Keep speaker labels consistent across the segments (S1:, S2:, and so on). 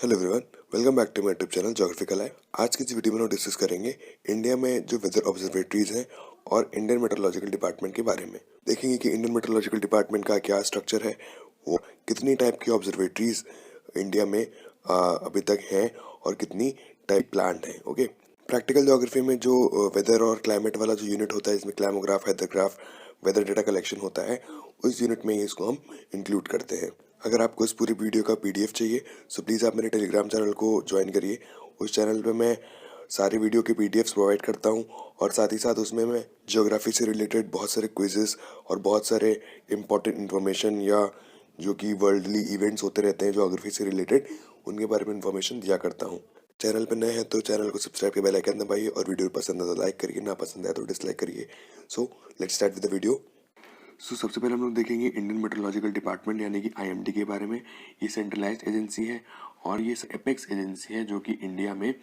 S1: Hello everyone, welcome back to my YouTube channel geographical life. आज की इस video में हम डिस्कस करेंगे इंडिया में जो वेदर ऑब्जर्वेटरीज हैं और इंडियन मेट्रोलॉजिकल डिपार्टमेंट के बारे में। देखेंगे कि इंडियन मेट्रोलॉजिकल डिपार्टमेंट का क्या स्ट्रक्चर है, वो कितनी टाइप की ऑब्जर्वेटरीज इंडिया में अभी तक हैं और कितनी टाइप प्लांट हैं। ओके, प्रैक्टिकल ज्योग्राफी में जो वेदर और क्लाइमेट वाला जो यूनिट होता है, इसमें climograph, hydrograph, weather data collection होता है, उस यूनिट में ही इसको हम इंक्लूड करते हैं। अगर आपको इस पूरी वीडियो का पीडीएफ चाहिए सो प्लीज़ आप मेरे टेलीग्राम चैनल को ज्वाइन करिए। उस चैनल पे मैं सारी वीडियो के पीडीएफ्स प्रोवाइड करता हूँ और साथ ही साथ उसमें मैं ज्योग्राफी से रिलेटेड बहुत सारे क्विजेस और बहुत सारे इंपॉर्टेंट इन्फॉर्मेशन या जो कि वर्ल्डली इवेंट्स होते रहते हैं ज्योग्राफी से रिलेटेड, उनके बारे में इन्फॉर्मेशन दिया करता हूँ। चैनल पर नए हैं तो चैनल को सब्सक्राइब के बेल आइकन दबाइए और वीडियो पसंद है तो लाइक करिए, ना पसंद है तो डिसलाइक करिए। So let's start with the video. सबसे पहले हम लोग देखेंगे इंडियन मेट्रोलॉजिकल डिपार्टमेंट यानी कि आईएमडी के बारे में। ये सेंट्रलाइज्ड एजेंसी है और ये एपेक्स एजेंसी है जो कि इंडिया में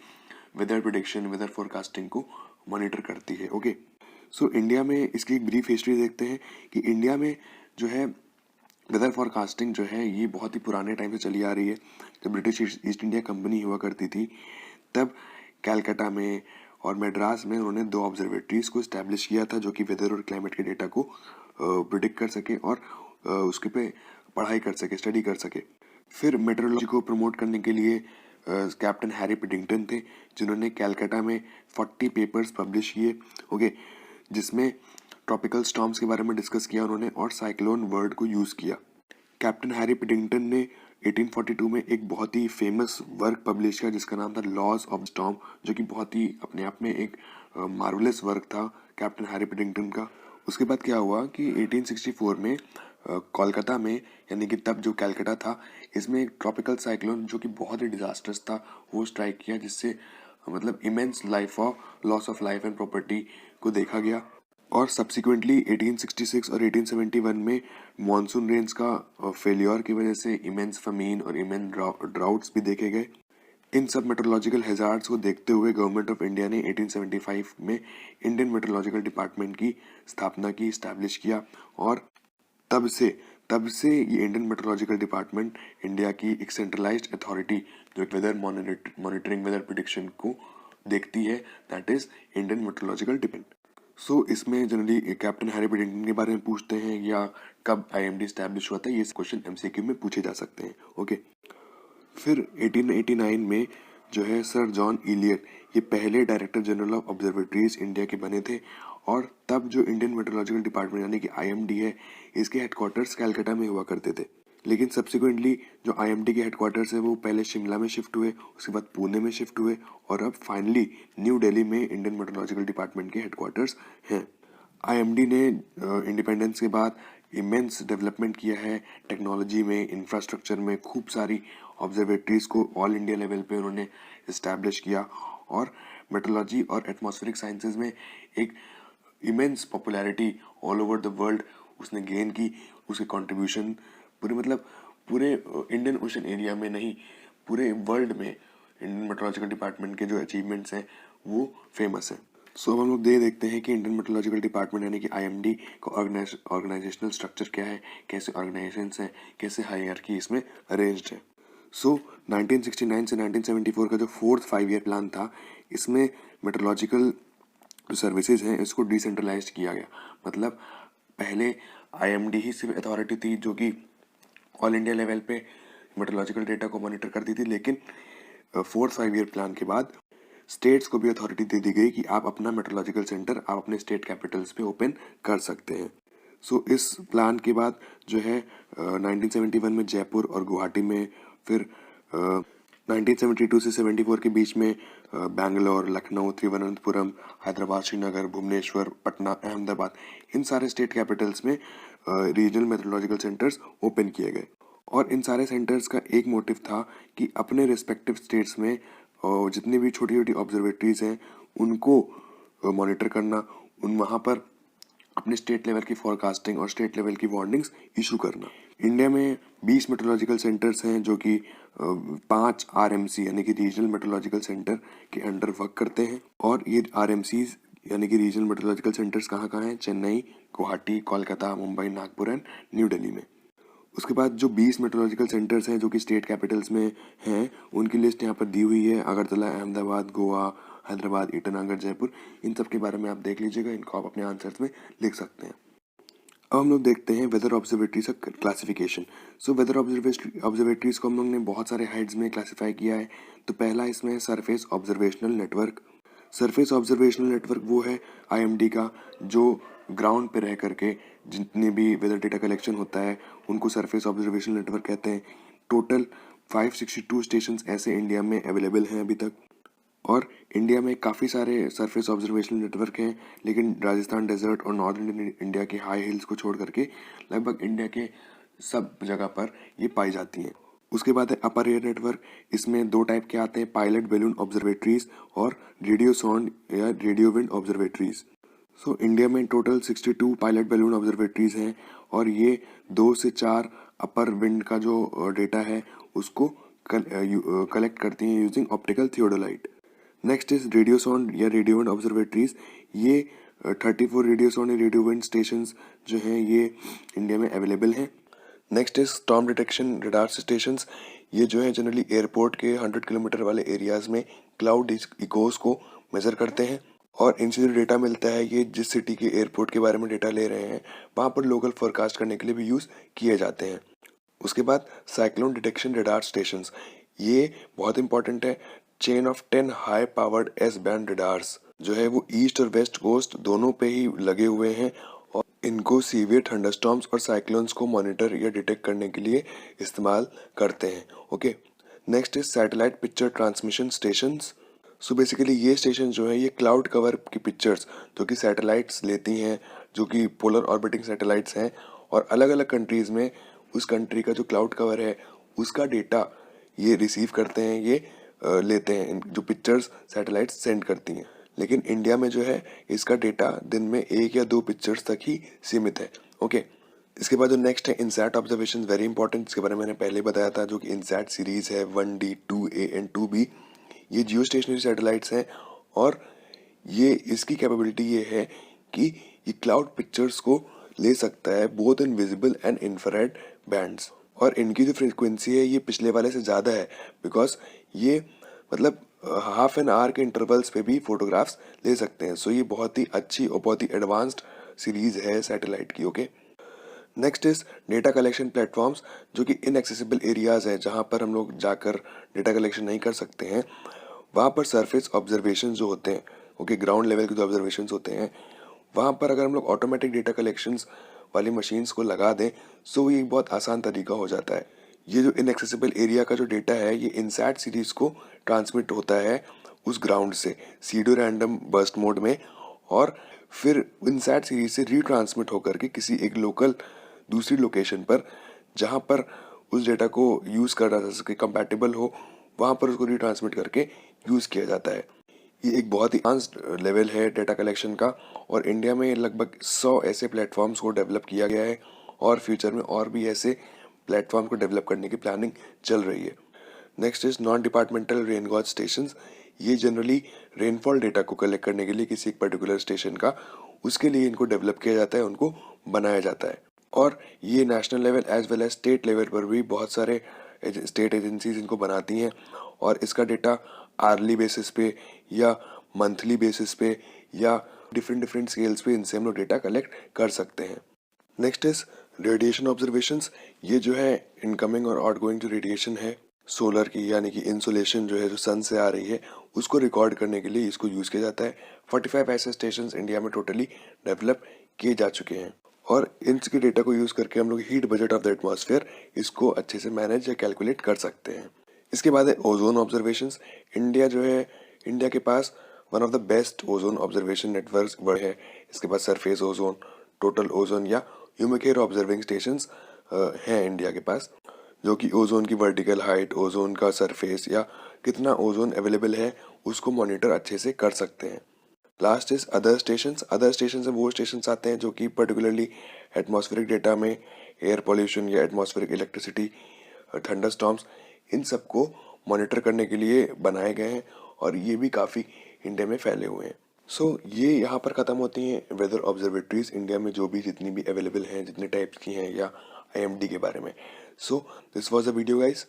S1: वेदर प्रेडिक्शन, वेदर फोरकास्टिंग को मॉनिटर करती है। ओके, इंडिया में इसकी एक ब्रीफ हिस्ट्री देखते हैं कि इंडिया में जो है वेदर फोरकास्टिंग जो है ये बहुत ही पुराने टाइम से चली आ रही है। जब ब्रिटिश ईस्ट इंडिया कंपनी हुआ करती थी तब कैलकाटा में और मद्रास में उन्होंने दो ऑब्जर्वेटरीज को इस्टेब्लिश किया था जो कि वेदर और क्लाइमेट के डेटा को प्रिडिक्ट कर सके और उसके पे पढ़ाई कर सके, स्टडी कर सके। फिर मेट्रोलॉजी को प्रमोट करने के लिए कैप्टन हैरी पिडिंगटन थे जिन्होंने कैलकाटा में 40 पेपर्स पब्लिश किए। ओके, जिसमें ट्रॉपिकल स्टॉर्म्स के बारे में डिस्कस किया उन्होंने और साइक्लोन वर्ड को यूज़ किया। कैप्टन हैरी पिडिंगटन ने 1842 में एक बहुत ही फेमस वर्क पब्लिश किया जिसका नाम था लॉज ऑफ स्टॉर्म, जो कि बहुत ही अपने आप में एक मार्वलस वर्क था कैप्टन हैरी पिडिंगटन का। उसके बाद क्या हुआ कि 1864 में कोलकाता में, यानी कि तब जो कैलकाटा था, इसमें एक ट्रॉपिकल साइक्लोन जो कि बहुत ही डिजास्टर्स था वो स्ट्राइक किया, जिससे मतलब immense loss of life and property को देखा गया। और सब्सिक्वेंटली 1866 और 1871 में मॉनसून रेंज का फेलियर की वजह से इमेंस फमीन और इमेंस ड्राउट्स भी देखे गए। इन सब मेट्रोलॉजिकल हैजार्ड्स को देखते हुए गवर्नमेंट ऑफ इंडिया ने 1875 में इंडियन मेट्रोलॉजिकल डिपार्टमेंट की स्थापना की, इस्टेब्लिश किया और तब से ये इंडियन मेट्रोलॉजिकल डिपार्टमेंट इंडिया की एक सेंट्रलाइज्ड अथॉरिटी जो वेदर मॉनिटरिंग, वेदर प्रिडिक्शन को देखती है, that is Indian meteorological department. इसमें जनरली कैप्टन हैरी पिडिंगटन के बारे में पूछते हैं या कब आईएमडी स्टैब्लिश हुआ था, ये क्वेश्चन एमसीक्यू में पूछे जा सकते हैं। ओके, फिर 1889 में जो है सर जॉन इलियट ये पहले director general of observatories India के बने थे और तब जो इंडियन मेट्रोलॉजिकल डिपार्टमेंट यानी कि आईएमडी है, इसके हेडक्वार्टर्स कैलकाटा में हुआ करते थे। लेकिन सब्सिक्वेंटली जो आईएमडी के हेडक्वार्टर्स है वो पहले शिमला में शिफ्ट हुए, उसके बाद पुणे में शिफ्ट हुए और अब फाइनली न्यू दिल्ली में इंडियन मेट्रोलॉजिकल डिपार्टमेंट के हेडक्वार्टर्स हैं। आईएमडी ने इंडिपेंडेंस के बाद इमेंस डेवलपमेंट किया है टेक्नोलॉजी में, इंफ्रास्ट्रक्चर में। खूब सारी ऑब्जर्वेटरीज को ऑल इंडिया लेवल पे उन्होंने इस्टेब्लिश किया और मेट्रोलॉजी और एटमॉस्फेरिक साइंसेज में एक immense popularity all over the world उसने गेन की। उसके कंट्रीब्यूशन पूरे इंडियन ओशन एरिया में नहीं, पूरे वर्ल्ड में इंडियन मेट्रोलॉजिकल डिपार्टमेंट के जो अचीवमेंट्स हैं वो फेमस हैं। अब हम लोग देखते हैं कि इंडियन मेट्रोलॉजिकल डिपार्टमेंट यानी कि आईएमडी का ऑर्गेनाइजेशनल स्ट्रक्चर क्या है, कैसे ऑर्गेनाइजेशंस हैं, कैसे हायरार्की इसमें अरेंज्ड है। 1969 से 1974 का जो 4th 5 ईयर प्लान था, इसमें मेट्रोलॉजिकल सर्विसेज हैं इसको डिसेंट्रलाइज किया गया। मतलब पहले आईएमडी ही सिर्फ अथॉरिटी थी जो कि ऑल इंडिया लेवल पे मेट्रोलॉजिकल डेटा को मॉनिटर करती थी, लेकिन 4th 5 ईयर प्लान के बाद स्टेट्स को भी अथॉरिटी दे दी गई कि आप अपना मेट्रोलॉजिकल सेंटर आप अपने स्टेट कैपिटल्स पे ओपन कर सकते हैं। इस प्लान के बाद जो है 1971 में जयपुर और गुवाहाटी में, फिर 1972 से 74 के बीच में बैंगलोर, लखनऊ, तिरुवनंतपुरम, हैदराबाद, श्रीनगर, भुवनेश्वर, पटना, अहमदाबाद, इन सारे स्टेट कैपिटल्स में रीजनल मेट्रोलॉजिकल सेंटर्स ओपन किए गए। और इन सारे सेंटर्स का एक मोटिव था कि अपने रिस्पेक्टिव स्टेट्स में जितनी भी छोटी छोटी ऑब्जर्वेटरीज हैं उनको मॉनिटर करना, वहाँ पर अपने स्टेट लेवल की फोरकास्टिंग और स्टेट लेवल की वार्निंग्स इशू करना। इंडिया में 20 मेट्रोलॉजिकल सेंटर्स हैं जो कि 5 आरएमसी यानी कि रीजनल मेट्रोलॉजिकल सेंटर के अंडर वर्क करते हैं। और ये आरएमसी यानी कि रीजनल मेट्रोलॉजिकल सेंटर्स कहाँ कहाँ हैं? चेन्नई, गुवाहाटी, कोलकाता, मुंबई, नागपुर एंड न्यू दिल्ली में। उसके बाद जो 20 मेट्रोलॉजिकल सेंटर्स हैं जो कि स्टेट कैपिटल्स में हैं, उनकी लिस्ट यहाँ पर दी हुई है। अगरतला, अहमदाबाद, गोवा, हैदराबाद, ईटानगर, जयपुर, इन सब के बारे में आप देख लीजिएगा। इनको आप अपने आंसर्स में लिख सकते हैं। अब हम लोग देखते हैं वेदर ऑब्जर्वेटरीज का क्लासिफिकेशन। सो वेदर ऑब्जर्वेटरीज को हम लोग ने बहुत सारे हेड्स में क्लासिफाई किया है। तो पहला इसमें है surface observational network. Surface observational network वो है आईएमडी का, जो ग्राउंड पे रह करके जितने भी वेदर डेटा कलेक्शन होता है उनको सरफेस ऑब्जर्वेशनल नेटवर्क कहते हैं। टोटल 562 स्टेशन ऐसे इंडिया में अवेलेबल हैं अभी तक। और इंडिया में काफ़ी सारे सरफेस ऑब्जर्वेशनल नेटवर्क हैं, लेकिन राजस्थान डेजर्ट और नॉर्थ इंडिया के हाई हिल्स को छोड़ करके लगभग इंडिया के सब जगह पर ये पाई जाती हैं। उसके बाद है अपर एयर नेटवर्क। इसमें दो टाइप के आते हैं, पायलट बैलून ऑब्जर्वेटरीज और रेडियो साउंड या radio wind observatories. So India में टोटल 62 पायलट बैलून ऑब्जर्वेटरीज हैं और ये 2 से 4 अपर विंड का जो डेटा है उसको कलेक्ट करती हैं using optical theodolite. Next is radio sound या रेडियो विंड ऑब्जर्वेटरीज। ये 34 रेडियो साउंड या रेडियो विंड स्टेशन जो हैं ये इंडिया में अवेलेबल हैं। Next is storm detection radar stations. ये जो है जनरली एयरपोर्ट के 100 किलोमीटर वाले एरियाज में क्लाउड इकोस को मेजर करते हैं और इनसे जो डेटा मिलता है ये जिस सिटी के एयरपोर्ट के बारे में डेटा ले रहे हैं वहाँ पर लोकल फोरकास्ट करने के लिए भी यूज़ किए जाते हैं। उसके बाद साइक्लोन डिटेक्शन रडार स्टेशंस, ये बहुत इंपॉर्टेंट है। Chain of 10 high powered S band radars जो है वो ईस्ट और वेस्ट कोस्ट दोनों पे ही लगे हुए हैं और इनको सीवियर थंडरस्टॉर्म्स और साइक्लोन्स को मॉनिटर या डिटेक्ट करने के लिए इस्तेमाल करते हैं। Okay, next is satellite picture transmission stations. So basically ये स्टेशन जो है ये क्लाउड कवर की पिक्चर्स जो कि सैटेलाइट्स लेती हैं, जो कि पोलर ऑर्बिटिंग सैटेलाइट्स हैं, और अलग अलग कंट्रीज़ में उस कंट्री का जो क्लाउड कवर है उसका डेटा ये रिसीव करते हैं, ये लेते हैं, जो पिक्चर्स सैटेलाइट्स सेंड करती हैं। लेकिन इंडिया में जो है इसका डेटा दिन में 1 या 2 पिक्चर्स तक ही सीमित है। ओके, इसके बाद जो नेक्स्ट है इनसैट ऑब्जर्वेशन, वेरी इंपॉर्टेंट। इसके बारे में मैंने पहले बताया था, जो कि इनसैट सीरीज है 1D, 2A एंड 2B। ये जियो स्टेशनरी सैटेलाइट्स हैं और ये इसकी कैपेबिलिटी ये है कि ये क्लाउड पिक्चर्स को ले सकता है both in visible and infrared bands, और इनकी जो फ्रीक्वेंसी है ये पिछले वाले से ज़्यादा है, बिकॉज ये मतलब हाफ एन आवर के इंटरवल्स पे भी फोटोग्राफ्स ले सकते हैं। सो ये बहुत ही अच्छी और बहुत ही एडवांस्ड सीरीज है सैटेलाइट की। Okay, next is data collection platforms, जो कि इनएक्सेसिबल एरियाज हैं जहाँ पर हम लोग जाकर डेटा कलेक्शन नहीं कर सकते हैं। वहाँ पर सरफेस ऑब्जर्वेशन जो होते हैं, ओके, ग्राउंड लेवल के जो ऑब्जर्वेशन होते हैं, वहाँ पर अगर हम लोग ऑटोमेटिक डेटा कलेक्शंस वाली मशीन्स को लगा दें सो ये एक बहुत आसान तरीका हो जाता है। ये जो इनएक्सेसिबल एरिया का जो डेटा है ये इनसैट सीरीज को ट्रांसमिट होता है उस ग्राउंड से सीडो रैंडम बर्स्ट मोड में, और फिर इनसैट सीरीज से रीट्रांसमिट होकर के किसी एक लोकल दूसरी लोकेशन पर जहाँ पर उस डेटा को यूज़ करा जा सके, कंपैटिबल हो, वहाँ पर उसको रीट्रांसमिट करके यूज़ किया जाता है। ये एक बहुत ही एडवांस्ड लेवल है डेटा कलेक्शन का, और इंडिया में लगभग 100 ऐसे प्लेटफॉर्म्स को डेवलप किया गया है और फ्यूचर में और भी ऐसे प्लेटफॉर्म को डेवलप करने की प्लानिंग चल रही है। Next is non departmental rain gauge stations. ये जनरली रेनफॉल डेटा को कलेक्ट करने के लिए किसी एक पर्टिकुलर स्टेशन का, उसके लिए इनको डेवलप किया जाता है, उनको बनाया जाता है, और ये national level as well as state level पर भी बहुत सारे स्टेट एजेंसीज इनको बनाती हैं, और इसका डेटा आर्ली बेसिस पे या मंथली बेसिस पे या डिफरेंट स्केल्स पे इनसे हम लोग डेटा कलेक्ट कर सकते हैं। Next is radiation observations. ये जो है इनकमिंग और आउटगोइंग जो रेडिएशन है सोलर की, यानी कि इंसोलेशन जो है जो सन से आ रही है, उसको रिकॉर्ड करने के लिए इसको यूज़ किया जाता है। 45 ऐसे स्टेशन इंडिया में टोटली डेवलप किए जा चुके हैं, और इनके डेटा को यूज़ करके हम लोग heat budget of the atmosphere इसको अच्छे से मैनेज या कैलकुलेट कर सकते हैं। इसके बाद है ओजोन ऑब्जर्वेशंस। इंडिया जो है, इंडिया के पास one of the best ozone observation networks है। इसके बाद सरफेस ओजोन, टोटल ओजोन या ह्यूमिकेयर ऑब्जर्विंग स्टेशंस हैं इंडिया के पास, जो कि ओजोन की वर्टिकल हाइट, ओजोन का सरफेस या कितना ओजोन अवेलेबल है उसको मॉनिटर अच्छे से कर सकते हैं। Last is other stations. Other station से वो स्टेशन आते हैं जो कि पर्टिकुलरली एटमॉस्फेरिक डेटा में एयर पोल्यूशन या एटमॉस्फेरिक इलेक्ट्रिसिटी, थंडरस्टॉर्म्स, इन सब को मॉनिटर करने के लिए बनाए गए हैं, और ये भी काफ़ी इंडिया में फैले हुए हैं। सो ये यहाँ पर ख़त्म होती हैं वेदर ऑब्जर्वेटरीज इंडिया में, जो भी जितनी भी अवेलेबल हैं, जितने टाइप्स की हैं या IMD के बारे में। So this was a video guys.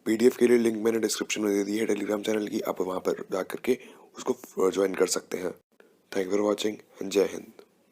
S1: PDF के लिए लिंक मैंने डिस्क्रिप्शन में दे दी है टेलीग्राम चैनल की, आप वहाँ पर जा करके उसको ज्वाइन कर सकते हैं। थैंक यू फॉर वॉचिंग, जय हिंद।